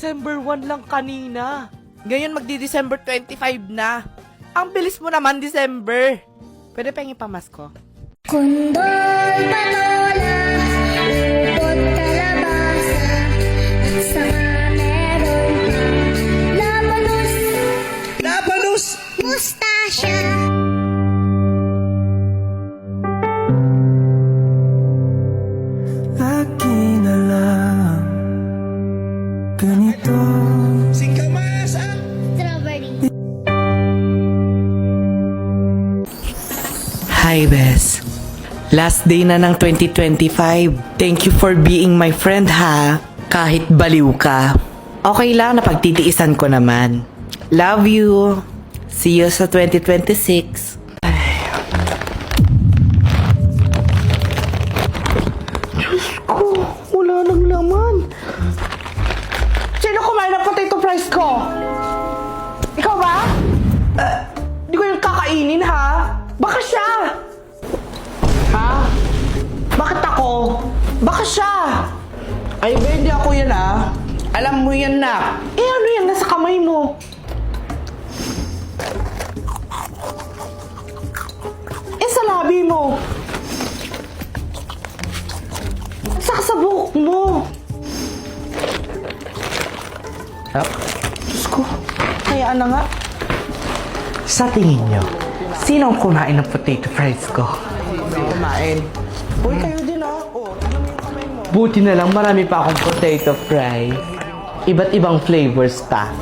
December 1 lang kanina. Ngayon magdi-December 25 na. Ang bilis mo naman, December. Pwede pengi pamasko? Kondol, patola, upot, kalabasa, at saka meron pang labanos, Labanos! mustasya. Lagi na lang ganito. Singkamas, ah! Strawberry. Hi, Bes. Last day na ng 2025. Thank you for being my friend, ha? Kahit baliw ka. Okay lang na pagtitiisan ko naman. Love you. See you sa 2026. Diyos ko, wala nang laman. Sino kumain ng potato fries ko? Ikaw ba? Di ko yung kakainin, ha? Baka siya! Ha? Bakit ako? Baka siya! Ay, ba, hindi ako yan, ha? Alam mo yan na. Eh, ano yan? Nasa kamay mo. Eh, sa labi mo. Saka sa buhok mo. Diyos ko. Hayaan na nga. Sa tingin nyo, sino ang kumain ng potato fries ko? Kumain. Uy, kayo din, oh. Tignan mo yung kamay mo. Buti na lang marami pa akong potato fries. Iba't ibang flavors pa.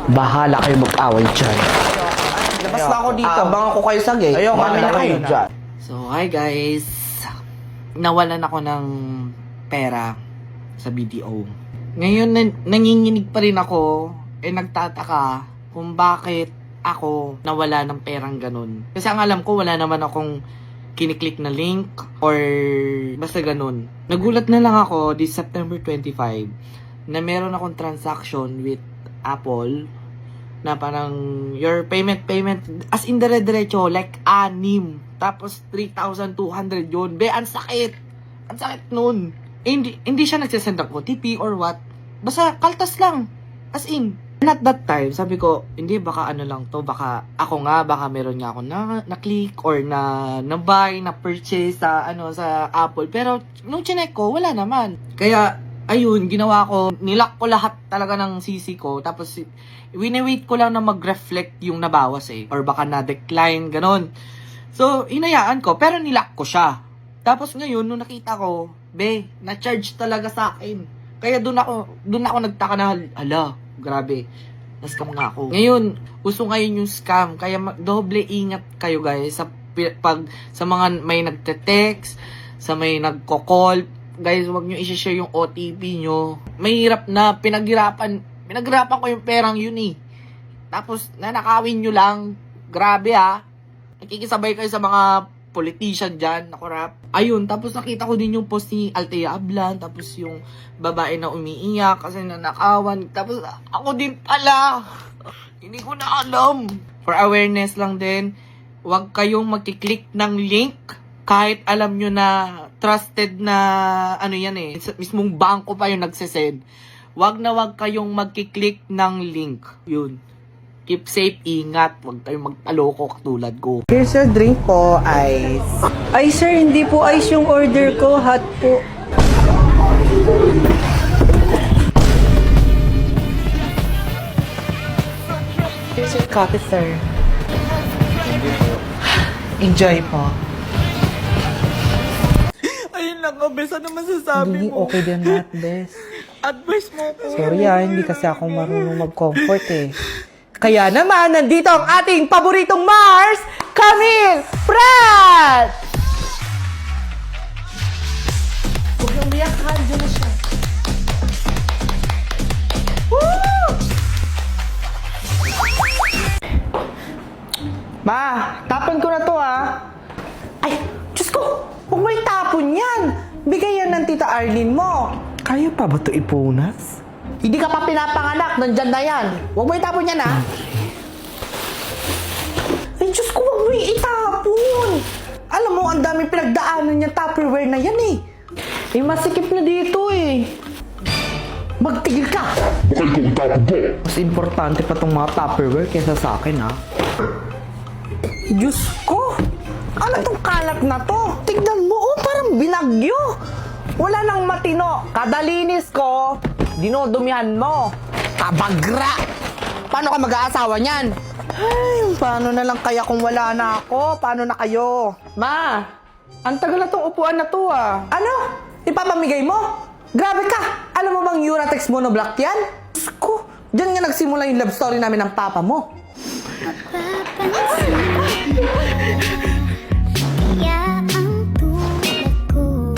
Bahala kayo mag-away dyan. Labas na ako dito. Abang ako kayo sa gate. Ayaw, kami na kayo dyan. So, hi guys. Nawalan ako ng pera sa BDO. Ngayon, nanginginig pa rin ako. Nagtataka kung bakit ako nawala ng perang ganun. Kasi ang alam ko, wala naman akong kiniklik na link or basta ganun. Nagulat na lang ako this September 25 na meron akong transaction with Apple na parang your payment as in dire-diretso like 6 tapos 3,200 yun. Be, ang sakit nun. Hindi siya nagsasend ng OTP or what. Basta kaltas lang. As in. And at that time, sabi ko, hindi, baka ano lang to, baka ako nga, baka meron nga ako na-click or na-buy, na-purchase sa Apple. Pero, nung chinek ko, wala naman. Kaya, ayun, ginawa ko, nilock ko lahat talaga ng CC ko, tapos, wini-wait ko lang na mag-reflect yung nabawas Or baka na-decline, ganon. So, hinayaan ko, pero nilock ko siya. Tapos ngayon, nung nakita ko, na-charge talaga sa akin. Kaya doon ako nagtaka na, ala, grabe, na-scam nga ako. Ngayon, uso ngayon yung scam. Kaya doble ingat kayo guys sa mga may nagte-text, sa may nagko-call. Guys, huwag nyo i-share yung OTP nyo. Mahirap na, pinaghirapan ko yung perang yun Tapos, nanakawin nyo lang. Grabe nakikisabay kayo sa mga politician dyan, nakurap. Ayun, tapos nakita ko din yung post ni Althea Ablan, tapos yung babae na umiiyak kasi nanakawan. Tapos ako din pala. Hindi ko na alam. For awareness lang din, huwag kayong magkiklik ng link kahit alam nyo na trusted na mismong bangko pa yung nagsesend. Huwag kayong magkiklik ng link. Yun. Keep safe, ingat. Huwag kayong magtaloko katulad ko. Here's your drink po, ice. Ay sir, hindi po ice yung order ko, hot po. Here's your coffee, sir. Enjoy po. Ayun lang, Bes. Ano masasabi Hindi, mo? okay din lahat, bes. Advice mo ko. Sorry hindi kasi ako marunong mag-comfort Kaya naman, nandito ang ating paboritong Mars, Camille Pratt! Huwag kang umiyak, ha? Diyan na siya. Woo! Ma, tapon ko na to, Ay, Diyos ko! Huwag mo itapon yan! Bigay yan ng Tita Arlene mo. Kaya pa ba ito ipunas? Hindi ka pa pinapanganak, nandyan na yan. Huwag mo itapon yan, Ay, Diyos ko, huwag mo itapon. Alam mo, ang daming pinagdaanan niya Tupperware na yan, Eh, masikip na dito, Magtigil ka! Mas importante pa tong mga Tupperware kesa sa akin, ha? Diyos ko! Ano tong kalat na to? Tignan mo, oh, parang binagyo! Wala nang matino. Kadalinis ko, dinodumihan mo. Kabagra! Paano ka mag-aasawa niyan? Ay, paano na lang kaya kung wala na ako? Paano na kayo? Ma, ang tagal na tong upuan na to, ah. Ano? Ipapamigay mo? Grabe ka! Alam mo bang Uratex Monoblock yan? Diyos ko, dyan nga nagsimula yung love story namin ng papa mo. Kaya ang tulad ko,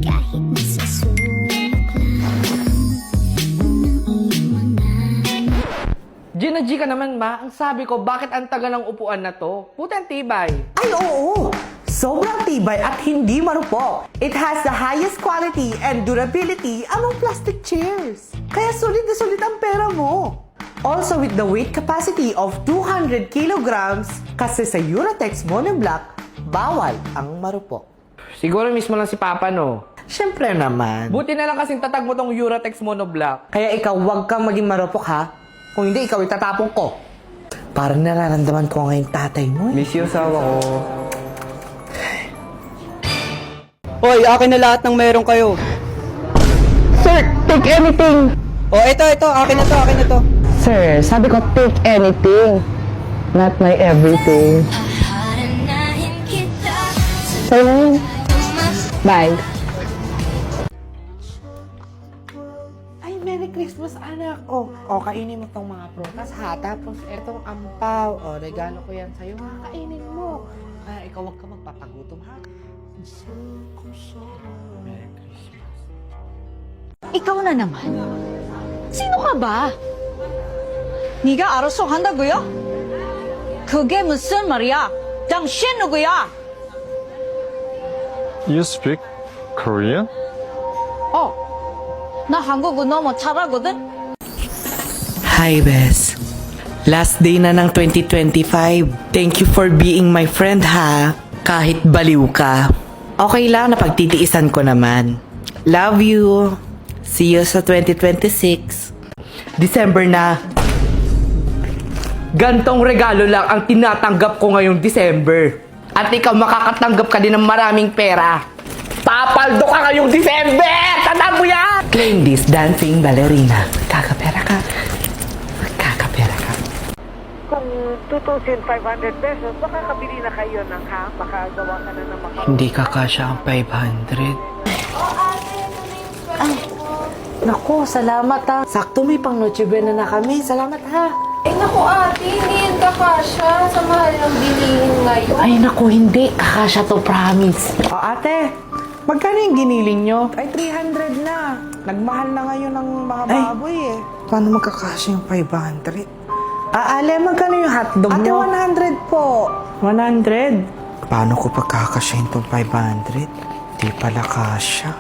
kahit nasa sulok lang ng iyong mga Gina G ka naman, ma. Ang sabi ko, bakit ang tagal ng upuan na to? Putang tibay. Ay, oo! Sobrang tibay at hindi marupok. It has the highest quality and durability among plastic chairs. Kaya sulit na sulit ang pera mo. Also with the weight capacity of 200 kilograms, kasi sa Uratex Monoblock, bawal ang marupok. Siguro mismo lang si Papa, no? Siyempre naman. Buti na lang kasing tatag mo tong Uratex Monoblock. Kaya ikaw, huwag kang maging marupok, ha? Kung hindi, ikaw itatapon ko. Parang nararamdaman ko ngayon tatay mo. Miss you, asawa ko. Hoy, akin na lahat ng meron kayo. Sir, take anything! Oh, ito, akin na to. Sir, sabi ko take anything. Not my everything. Hahanahin kita Sa'yo na yun. Bye. Ay, Merry Christmas, anak. O, kainin mo tong mga prutas, ha? Tapos, etong ampaw. O, regalo ko yan sa'yo, ha? Kainin mo. Ikaw huwag ka magpapagutom, ha? Merry Christmas. ikaw na naman. Sino ka ba? 네가 알아서 한다고요? 그게 무슨 말이야? 당신 누구야? You speak Korean? 나 한국어 너무 잘하거든? Hi, Bes. Last day na ng 2025. Thank you for being my friend, ha? Kahit baliw ka. Okay lang na pagtitiisan ko naman. Love you. See you sa 2026. December na. Gantong regalo lang ang tinatanggap ko ngayong December. At ikaw makakatanggap ka din ng maraming pera. Papaldo ka ngayong December! Tandaan mo yan! Claim this dancing ballerina. Magkakapera ka. Magkakapera ka. Kung 2,500 pesos, makakabili na kayo ng makagawa ka na ng Hindi kakasya ang 500. Ay, naku, salamat ha. Sakto may pang Noche Buena na kami. Salamat ha. Eh naku ate, hindi yun kakasya sa mahal ng bilihin ngayon. Ay, naku, hindi. Kakasya to, promise. O ate, magkano yung giniling nyo? Ay, 300 na. Nagmahal na ngayon ng mga baboy eh. Paano magkakasya yung 500? Ale, magkano yung hotdog Ate, mo? 100 po. 100? Paano ko pagkakasyahin tong 500? Di pala kasya.